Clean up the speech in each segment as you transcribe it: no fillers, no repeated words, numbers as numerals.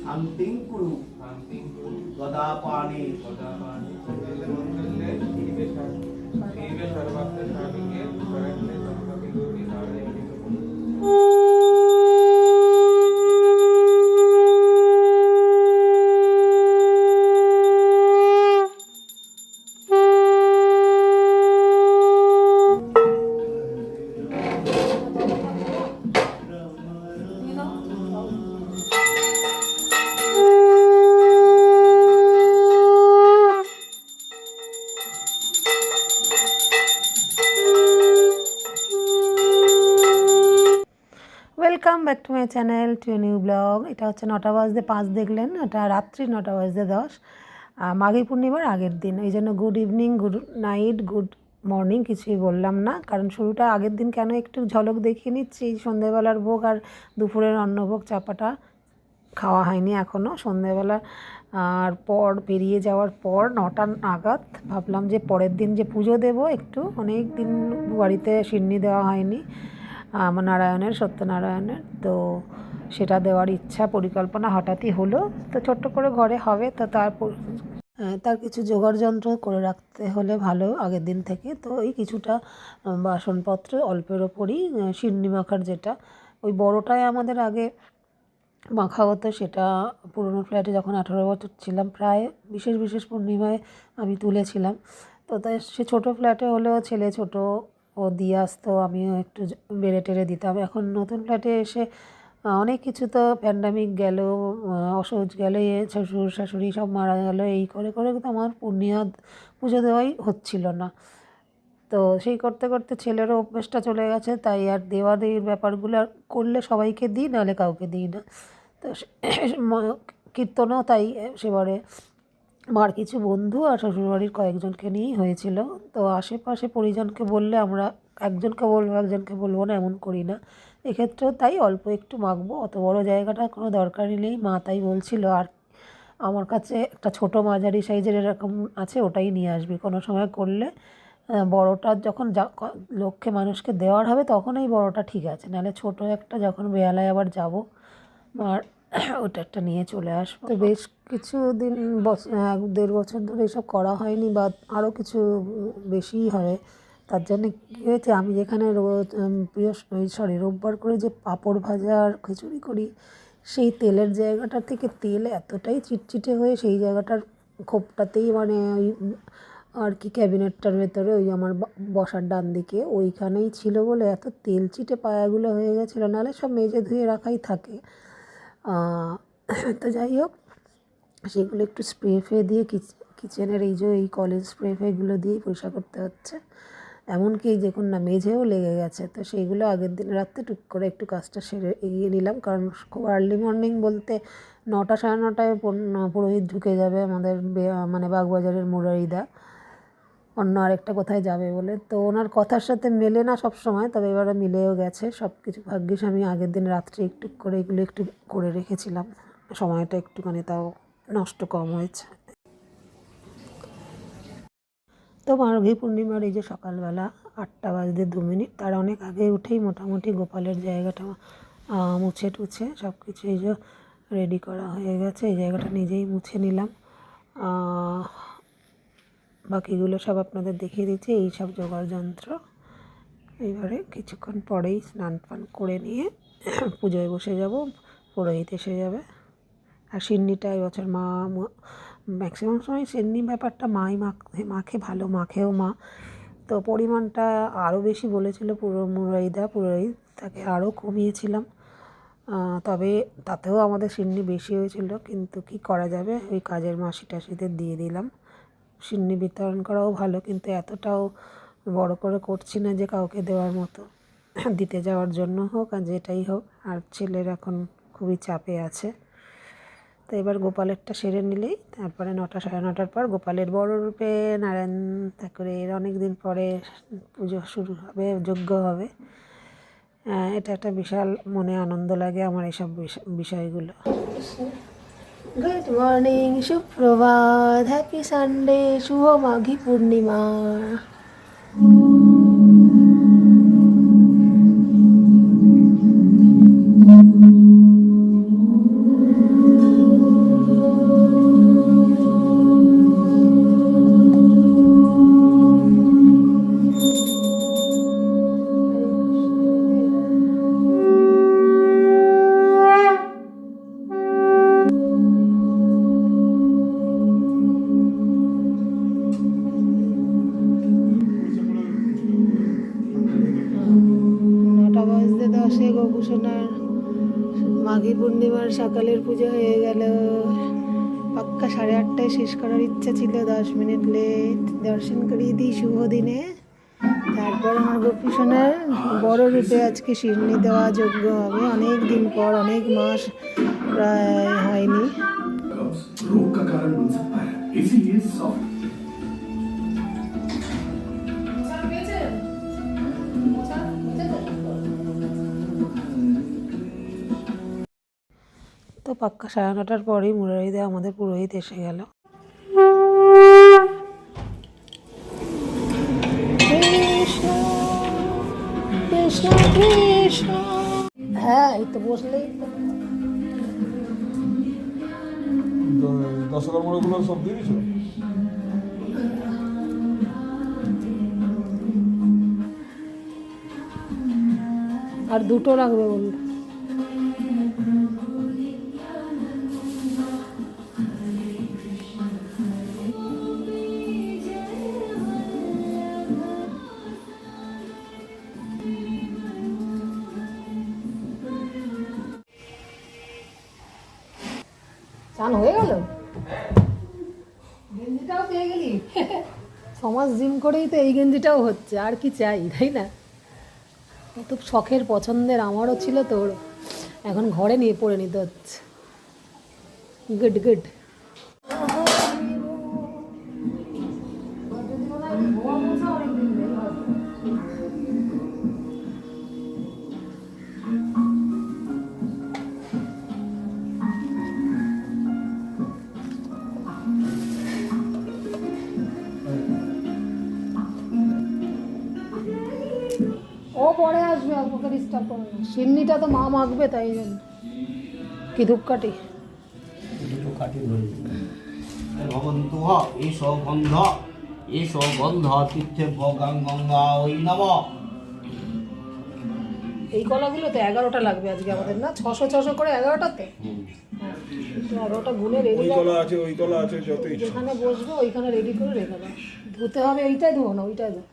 শান্তিং কুরু গদাপাণি welcome back to my channel to new blog. এটা হচ্ছে 9টা বাজতে 5 দেখলেন, এটা রাত্রি 9টা বাজতে 10, মাঘী পূর্ণিমার আগের দিন। এই জন্য good evening, good night, good morning কিছুই বললাম না, কারণ শুরুটা আগের দিন কেন একটু ঝলক দেখিয়ে নিচ্ছি। সন্ধ্যেবেলার ভোগ আর দুপুরের অন্নভোগ চাপাটা খাওয়া হয়নি এখনও। সন্ধ্যেবেলা আর পর পেরিয়ে যাওয়ার পর 9টা নাগাদ ভাবলাম যে পরের দিন যে পুজো দেবো, একটু অনেক দিন বাড়িতে সিন্নি দেওয়া হয়নি আমার নারায়ণের, সত্যনারায়ণের, তো সেটা দেওয়ার ইচ্ছা পরিকল্পনা হঠাৎই হলো। তো ছোট্ট করে ঘরে হবে, তো তার কিছু জোগাড় যন্ত্র করে রাখতে হলে ভালো আগের দিন থেকে। তো এই কিছুটা বাসনপত্র অল্পের ওপরই সিন্নি মাখার, যেটা ওই বড়টায় আমাদের আগে মাখা হতো, সেটা পুরনো ফ্ল্যাটে যখন 18 বছর ছিলাম, প্রায় বিশেষ বিশেষ পূর্ণিমায় আমি তুলেছিলাম। তো তাই সে ছোটো ফ্ল্যাটে হলেও ছেলে ছোট, ও দিয়ে আসতো, আমিও একটু বেড়ে টেড়ে দিতাম। এখন নতুন ফ্ল্যাটে এসে অনেক কিছু, তো প্যান্ডামিক গেল, অসহ্য গেল, শ্বশুর শাশুড়ি সব মারা গেল, এই করে করে তো আমার পূর্ণিমা পুজো দেওয়াই হচ্ছিল না। তো সেই করতে করতে ছেলেরও অভ্যেসটা চলে গেছে, তাই আর দেওয়া দেওয়ার ব্যাপারগুলো করলে সবাইকে দিই, নাহলে কাউকে দিই না। তো কীর্তনও তাই সেবারে মার কিছু বন্ধু আর শ্বশুরবাড়ির কয়েকজনকে নিয়েই হয়েছিল। তো আশেপাশে পরিজনকে বললে আমরা একজনকে বলবো একজনকে বলবো না, এমন করি না। এক্ষেত্রেও তাই অল্প একটু মাখবো, অত বড় জায়গাটা কোনো দরকারই নেই। মা তাই বলছিল, আর আমার কাছে একটা ছোটো মাঝারি সাইজের এরকম আছে, ওটাই নিয়ে আসবি কোনো সময় করলে। বড়টা যখন লক্ষ্যে মানুষকে দেওয়ার হবে তখন এই বড়টা ঠিক আছে, নাহলে ছোটো একটা যখন বেহালায় আবার যাব, আর ওটা একটা নিয়ে চলে আসবো। তো বেশ কিছু দিন 1-1.5 বছর ধরে এসব করা হয়নি, বা আরও কিছু বেশিই হবে। তার জন্য কী হয়েছে, আমি যেখানে রোববার করে যে পাঁপড় ভাজা আর খিচুড়ি করি, সেই তেলের জায়গাটা থেকে তেল এতটাই চিটচিটে হয়ে সেই জায়গাটার খোপটাতেই, মানে ওই আর কি ক্যাবিনেটটার ভেতরে ওই আমার বসার ডান দিকে ওইখানেই ছিল বলে এত তেল চিটে পায়াগুলো হয়ে গেছিলো, নাহলে সব মেজে ধুয়ে রাখাই থাকে। তো যাই হোক, সেগুলো একটু স্প্রে ফ্রে দিয়ে কিচেনের এই যে এই কলেজ স্প্রে ফ্রেগুলো দিয়েই পরিষ্কার করতে হচ্ছে। এমনকি দেখুন না, মেঝেও লেগে গেছে। তো সেইগুলো আগের দিন রাত্রে টুক করে একটু কাজটা সেরে এগিয়ে নিলাম, কারণ খুব আর্লি মর্নিং বলতে 9টা 9:30টায় পুরোহিত ঢুকে যাবে আমাদের, মানে বাগবাজারের মুরারিদা অন্য আরেকটা কোথায় যাবে বলে। তো ওনার কথার সাথে মেলে না সব সময়, তবে এবারে মিলেও গেছে সব কিছু। ভাগ্যিস আমি আগের দিন রাত্রে একটু করে এগুলো একটু করে রেখেছিলাম, সময়টা একটুখানি তাও নষ্ট কম হয়েছে। তো মাঘী পূর্ণিমার এই যে সকালবেলা 8টা বাজতে 2 মিনিট, তার অনেক আগে উঠেই মোটামুটি গোপালের জায়গাটা মুছে টুছে সব কিছু এই যে রেডি করা হয়ে গেছে। এই জায়গাটা নিজেই মুছে নিলাম, বাকিগুলো সব আপনাদের দেখিয়ে দিচ্ছি। এই সব জোগাড় যন্ত্র। এইবারে কিছুক্ষণ পরেই স্নান পান করে নিয়ে পুজোয় বসে যাব, পুরোহিত এসে যাবে। আর সিন্নিটা এবছর মা ম্যাক্সিমাম সময় সিন্নি ব্যাপারটা মাই মাখে, ভালো মাখেও মা। তো পরিমাণটা আরও বেশি বলেছিল পুরোহিত, তাকে আরও কমিয়েছিলাম। তবে তাতেও আমাদের সিন্নি বেশি হয়েছিল, কিন্তু কি করা যাবে, ওই কাজের মাসি টাসিদের দিয়ে দিলাম। সিন্নি বিতরণ করাও ভালো, কিন্তু এতটাও বড় করে করছি না যে কাউকে দেওয়ার মতো, দিতে যাওয়ার জন্য হোক আর যেটাই হোক। আর ছেলের এখন খুবই চাপে আছে। তো এবার গোপালেরটা সেরে নিলেই তারপরে 9টা 9:30টার পর গোপালের বড় রূপে নারায়ণ ঠাকুরের অনেক দিন পরে পুজো শুরু হবে, যজ্ঞ হবে। এটা একটা বিশাল মনে আনন্দ লাগে আমার এইসব বিষয়গুলো। গুড মর্নিং, সুপ্রভাত, হ্যাপি সানডে, শুভ মাঘী পূর্ণিমা। সকালের পুজো হয়ে গেল। পাক্কা 8:30টায় শেষ করার ইচ্ছা ছিল, 10 মিনিট লেট। দর্শন করিয়ে দিই শুভ দিনে। তারপর আমার গোপী সোনার বড় রূপে আজকে শিরনি দেওয়া যজ্ঞ হবে। অনেক দিন পর, অনেক মাস প্রায় হয়নি। रोग का कारण बन सकता है, इसीलिए सॉफ्ट তো পাক্কা 9:30টার পরেই মুরারিদে আমাদের পুরোহিত এসে গেল। কৃষ্ণ কৃষ্ণ কৃষ্ণ। হ্যাঁ, এই তো বসলেই তো। দশকর্মগুলো সব দিয়ে দিয়েছো? আর 2টো লাগবে বললো। চান হয়ে গেল? গেঞ্জিটাও পেয়ে গেলি। সমাজ জিম করেই তো এই গেঞ্জিটাও হচ্ছে, আর কি চাই, তাই না? কত শখের পছন্দের আমারও ছিল, তোর এখন ঘরে নিয়ে পরে নিতে হচ্ছে। Good good. ও পরে আসবে, ওকে ডিস্টার্ব করবে না। সিন্নিটা তো মা মাখবে, তাই জন্য। কি ধূপকাঠি? ভবন্তু এষ গন্ধ এষ গন্ধ তীর্থে গঙ্গা ওই নম। এই কলাগুলো তো 11টা লাগবে আজকে আমাদের, না? 600 করে 11টাতে। হ্যাঁ, 11টা গুনে রেডি। ওই কলা আছে, ওই কলা আছে, যত ইচ্ছা। যেখানে বসবো ওইখানে রেডি করে রেখে দাও। ধুতে হবে, ওইটাই ধোবো না, ওইটাই দাও।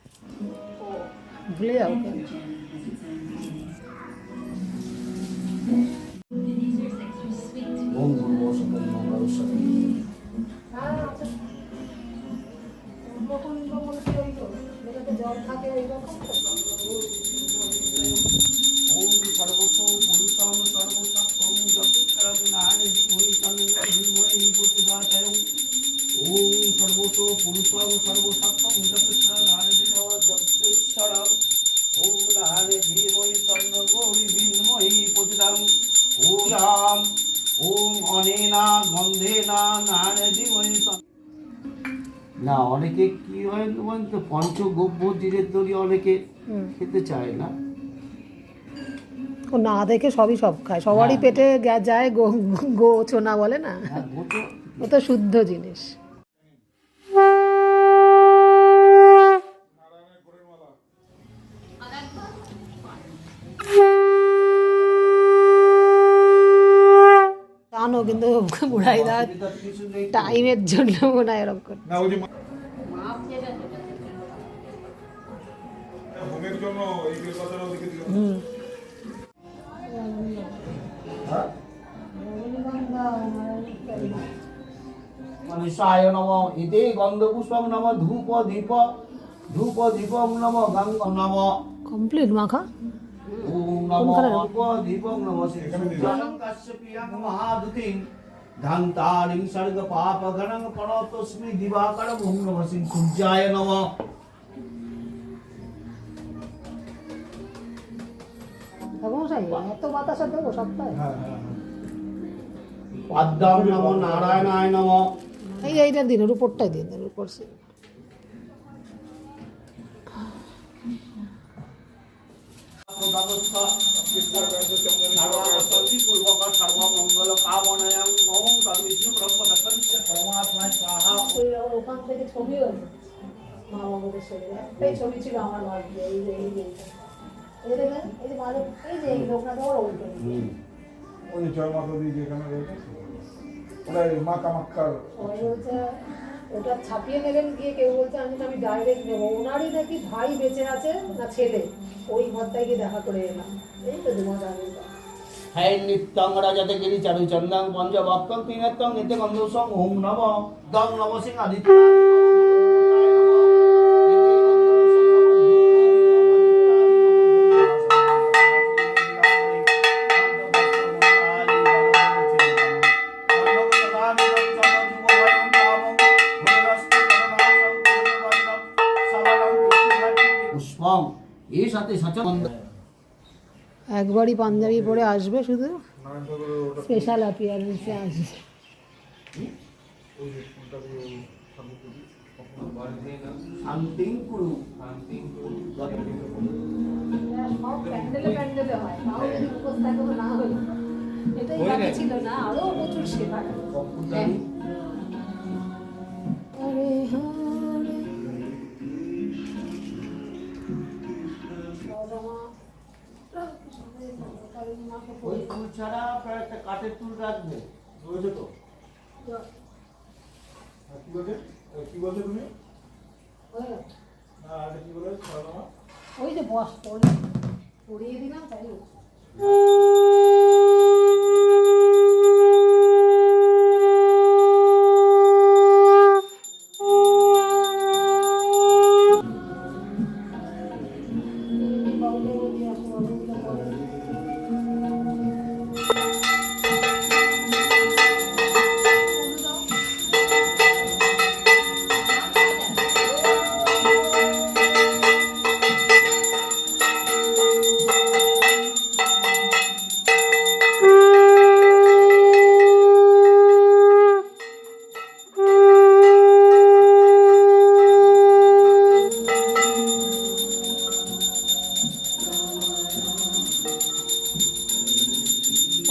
ভুলে যাও কেন? ওম ভূর্ভুবঃ সকল মঙ্গলস্বরী। জল থাকে ওই রকম। ওম সর্বস্ব পুরুষম সর্বশক্তম জগৎকারং নানে জীবৈ তন্ময় ধীমহি প্রচোদয়াৎ। ওম সর্বস্ব পুরুষম সর্বশক্তম জগৎকারং নানে জীবৈ জগদীশ্বরং। ওম নানে জীবৈ তন্ময় ধীমহি প্রচোদয়াৎ। ওম রাম ওম অনেনা গন্ধেনা নানে জীবৈ। না, অনেকে কি হয় বলতো, পঞ্চগব্য জিরের দড়ি অনেকে খেতে চায় না। ও না দেখে সবই সব খায়, সবারই পেটে যায়। গোচনা বলে না, ও তো শুদ্ধ জিনিস। জানো কিন্তু বুড়াই দা টাইমের জন্য মনে হয় এরকম করে। না, ওই যে হোমের জন্য এই বেলপাতার ওদিকে দিও। মনীষায় নম ইতি গন্ধপুষ্পং নম ধূপ দীপং নম গঙ্গ নম। কমপ্লিট মাখা। ওম নম ধূপ দীপং নম সিদ্ধং কাশ্যপিয়ং মহাদুতিং ধান্তারিং সর্গ পাপ গণং পরতস্মি দিবাকর ওম নম সূর্যায় নম। এত বাতাসা দেবো সপ্তাহে? পদ্মং নম নারায়ণায় নম। এইটা দিন, ওর উপরটাই দিন, ওর উপর সে। ওখান থেকে ছবি হয়েছে মা বাবাদের শরীরে, একটাই ছবি ছিল আমার ভাগ্যে। এই যে এই যে এই দেখেন, এই যে মাঝে এই যে এই লোকনাথ ওর উল্টো ওই যে জয় মাতা দি যেখানে রয়েছে ওটাই মা কামাখ্যার। সবাই বলছে ওটা ছাপিয়ে নেবেন গিয়ে, কেউ বলছে আমি ডাইরেক্ট নেবো। ওনারই নাকি ভাই বেঁচে আছে না ছেলে, ওই ঘরটায় গিয়ে দেখা করে এলাম। এই তো 2 মাস আগে। হ্যাঁ নিত্যং রাজাতে গিরি চারু চন্দং পঞ্চভক্তং তিনেত্তং নিত্য গন্ধসং ওম নম দং নম সিং আদিত্য পুষ্পং এর সাথে সচন্দ একবারই পাঞ্জাবি পরে আসবে, শুধু স্পেশাল অ্যাপিয়ারেন্সে আসবে। শান্তিং কুরু ছিল না, আরো প্রচুর সেবা। ওই ফুল ছাড়া আপনার একটা কাঠের টুল রাখবো, বুঝেছো তো? কি বলছো তুমি? না আগে কি বলে সালামা? ওই যে বস পড়িয়ে দিলাম তাই।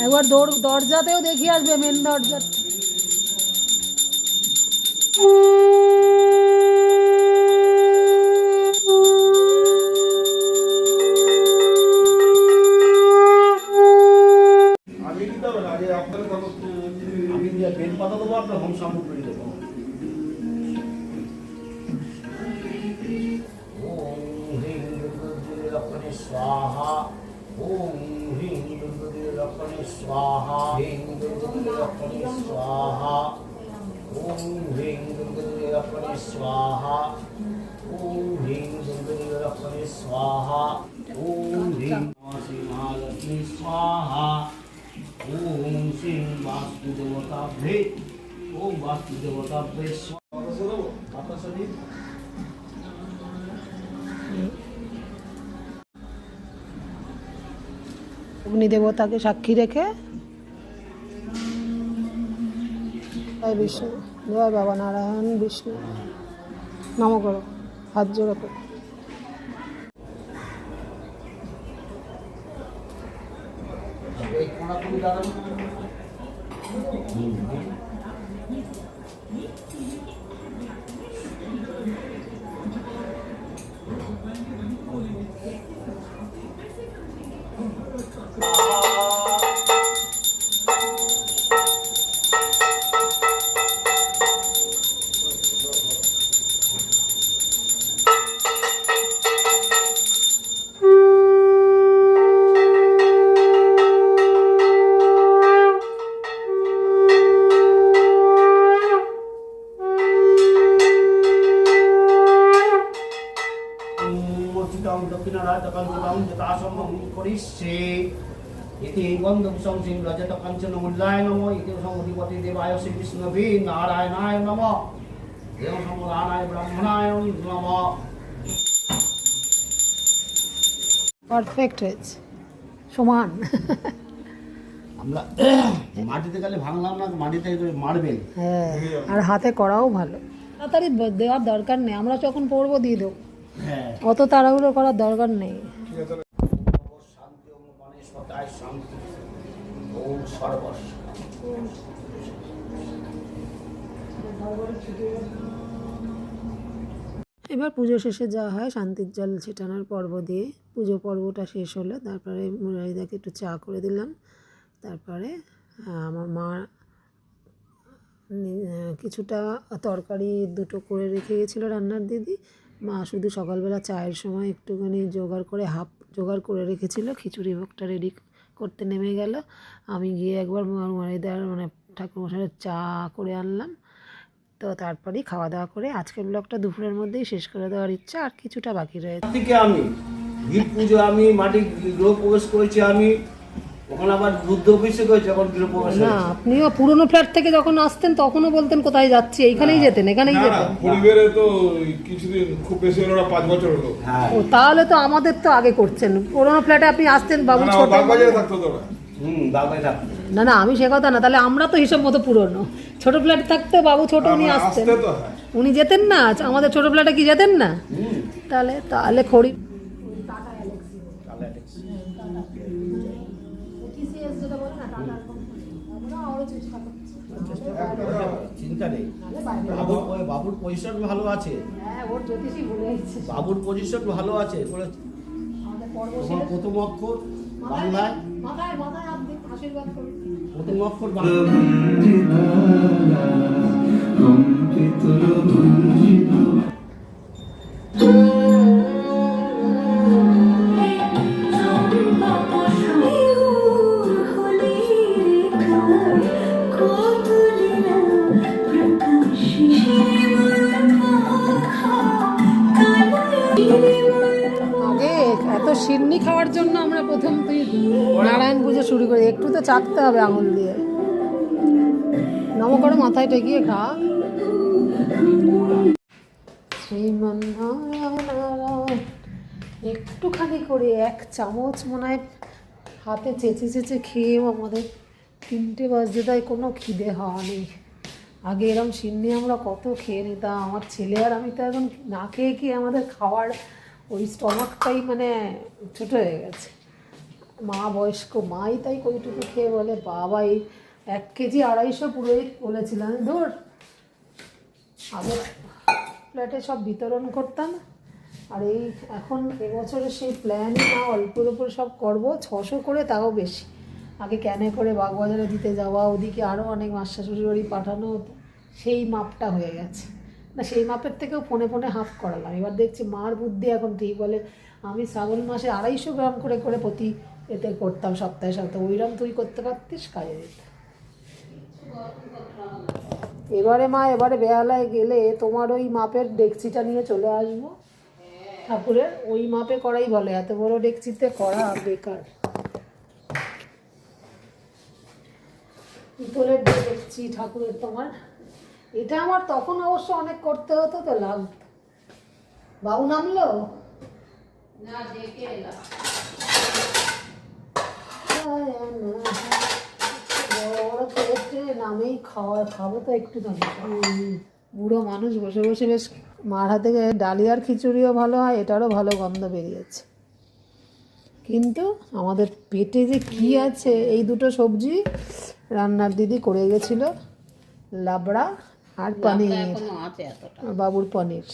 একবার দরজাতেও দেখিয়ে আসবে, মেন দরজা। আগে দিতে হবে না, আগে আপনাদের কথা আমি দিয়ে বেল পাতা দেবো, আপনার হোম সামগ্রী দেবো। ওম হ্রিং দুর্গা লক্ষণে স্বাহা, ওম হ্রিং দুর্গা লক্ষণে স্বাহা, হ্রিং দুর্গা লক্ষণে স্বাহা, ওম হ্রিং দুর্গা লক্ষণে স্বাহা, ওম হ্রিং দুর্গা লক্ষণে স্বাহা, ওম হ্রিং শ্রী মহালক্ষ্মী স্বাহা, ওম শ্রী বাস্তু দেবতাভ্যে, ওম বাস্তু দেবতাভ্যে বাতাসা দিন। অগ্নি দেবতাকে সাক্ষী রেখে জয় বিষ্ণু, জয় বাবা নারায়ণ বিষ্ণু নম করো, হাত জোড়া করো। এই কোনাকুনি দাঁড়ান। इति गन्धपुष्पं सिं रजतकाञ्चनमूल्याय नमः इति समधिपति देवाय श्री विष्णवे नारायणाय नमः एवं समदानाय ब्रह्मणाय नमः। পারফেক্ট হয়েছে, সমান। আমরা মাটিতে গেলে ভাঙলাম না, মাটিতে মারবেন। হ্যাঁ, আর হাতে করাও ভালো। তাড়াতাড়ি দেওয়ার দরকার নেই, আমরা যখন পড়বো দিয়ে দেবো, হ্যাঁ অত তাড়াহুড়ো করার দরকার নেই। শান্তি ওম গণেশপতায় শান্তি ওম সর্বস্ব। এবার পুজো শেষে যা হয়, শান্তির জল ছিটানোর পর্ব দিয়ে পুজো পর্বটা শেষ হলো। তারপরে মুরারিদাকে একটু চা করে দিলাম। তারপরে আমার মা কিছুটা তরকারি দুটো করে রেখে গেছিলো রান্নার দিদি। মা শুধু সকালবেলা চায়ের সময় একটুখানি জোগাড় করে জোগাড় করে রেখেছিল, খিচুড়ি ভোগটা রেডি করতে নেমে গেল। আমি গিয়ে একবার মারিদার মানে ঠাকুরমশাইয়ের চা করে আনলাম। তো তারপরেই খাওয়া দাওয়া করে আজকের ব্লগটা দুপুরের মধ্যেই শেষ করে দেওয়ার ইচ্ছা, আর কিছুটা বাকি রয়েছে। থেকে আমি গিট পুজো, আমি মাটি গৃহ প্রবেশ করেছি, আমি ওখানে আবার বুদ্ধ অভিষেক হয়েছে, এখন গৃহ প্রবেশ না, হয়েছে। আপনিও পুরনো ফ্ল্যাট থেকে যখন আসতেন তখনও বলতেন কোথায় যাচ্ছি, এইখানেই যেতেন, এখানেই না, না, যেতেন। পরিবারে তো কিছুদিন খুব বেশি হলো না, 5 বছর হলো। হ্যাঁ, ও তাহলে তো আমাদের তো আগে করছেন। পুরনো ফ্ল্যাটে আপনি আসতেন, বাবু না, ছোট। বাগবাজারে থাকতো তো ওরা। বাবাই থাকতো। না না, আমি সে কথা না, তাহলে আমরা তো হিসাব মতো পুরনো। ছোট ফ্ল্যাট থাকতে বাবু ছোট, উনি আমার আসতেন, আসতে তো হয়। উনি যেতেন না আমাদের ছোট ফ্ল্যাটে, কি যেতেন না? তাহলে তাহলে খড়ি চিন্তা নেই, বাবুর পজিশন ভালো আছে, বাবুর পজিশন ভালো আছে। তোমার প্রথম অক্ষর বাংলায়, প্রথম অক্ষর বাংলায়। আগে এত সিন্নি খাওয়ার জন্য আমরা প্রথম তুই নারায়ণ পুজো শুরু করি, একটু তো চাকতে হবে আঙুল দিয়ে। নম করে মাথায় টেকিয়ে খা। শ্রীমন্নারায়ণ একটুখানি করে 1 চামচ মনে হয় হাতে চেঁচে চেঁচে খেয়েও আমাদের 3টে বাজতে তাই কোনো খিদে হওয়া নেই। আগে এরম সিন্নি আমরা কত খেয়ে নিতাম, আমার ছেলে আর আমি তো এখন না খেয়ে কি আমাদের খাওয়ার ওই স্টমাকটাই মানে ছোটো হয়ে গেছে। মা বয়স্ক মাই তাই কইটুকু খেয়ে বলে, বাবা এই 1 কেজি 250 পুরোই বলেছিলাম। ধর আগে ফ্ল্যাটে সব বিতরণ করতাম, আর এই এখন এবছরে সেই প্ল্যানই না, অল্পের ওপর সব করবো, 600 করে, তাও বেশি। আগে ক্যানে করে বাগবাজারে দিতে যাওয়া, ওদিকে আরও অনেক মাসশাশুড়ি বাড়ি পাঠানো হতো, সেই মাপটা হয়ে গেছে না। সেই মাপের থেকেও ফোনে ফোনে হাফ করালাম। এবার দেখছি মার বুদ্ধি এখন ঠিক, বলে আমি শ্রাবণ মাসে 250 গ্রাম করে করে প্রতি এতে করতাম সপ্তাহে সপ্তাহে, ওইরকম তুই করতে পারতিস, কাজে দিত। এবারে মা, এবারে বেহালায় গেলে তোমার ওই মাপের ডেকচিটা নিয়ে চলে আসবো, ঠাকুরের ওই মাপে করাই ভালো, এত বড় ডেকচিতে করা বেকার। পিতলের ডেকচি ঠাকুরের তোমার, এটা আমার তখন অবশ্য অনেক করতে হতো, তো লাগতো। বাবু নামলো না, ডেকে এলাম। বড় প্লেটে নামেই খাবো তো একটু দাম। বুড়ো মানুষ বসে বসে বেশ, মার হাতে ডালিয়ার খিচুড়িও ভালো হয়, এটারও ভালো গন্ধ বেরিয়েছে। কিন্তু আমাদের পেটে যে কি আছে, এই দুটো সবজি রান্নার দিদি করে গেছিল, লাবড়া আর পনির, বাবুর পনির।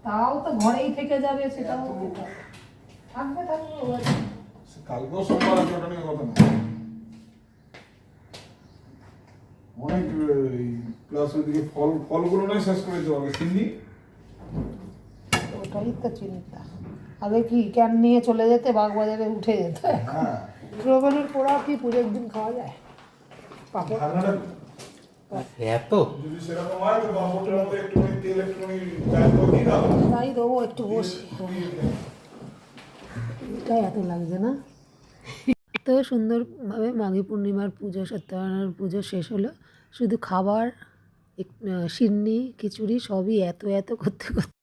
তাও তো ঘরেই থেকে যাবে, সেটাও থাকবে থাকবে। কালকেও সোমবার আছে, ওটা নিয়ে কথা না। অনেক প্লাস ওইদিকে ফলগুলো নয় শেষ করে দিতে হবে, চিনি। ওটাই তো চিন্তা। আগে কি ক্যান নিয়ে চলে যেতে, বাগবাজারে উঠে যেতে। হ্যাঁ, দ্রবণের পোড়া কি পুজোর দিন খাওয়া যায়? পাপড় ধারণাটা এত যদি সেরকম হয় তো বাবুটার মধ্যে একটুখানি তেল, একটুখানি চায়ের পর দিয়ে দাও। তাই দেবো, একটু বসি। এটাই এত লাগছে না। তো সুন্দরভাবে মাঘী পূর্ণিমার পুজো, সত্যনারায়ণের পুজো শেষ হলো। শুধু খাবার, সিন্নি খিচুড়ি সবই এত এত করতে করতে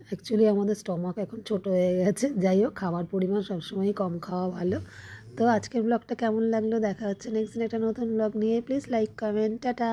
অ্যাকচুয়ালি আমাদের স্টমাক এখন ছোট হয়ে গেছে। যাই হোক, খাবার পরিমাণ সবসময়ই কম খাওয়া ভালো। তো আজকের ব্লগটা কেমন লাগলো, দেখা হচ্ছে নেক্সট দিন একটা নতুন ব্লগ নিয়ে। Please like, comment, tata.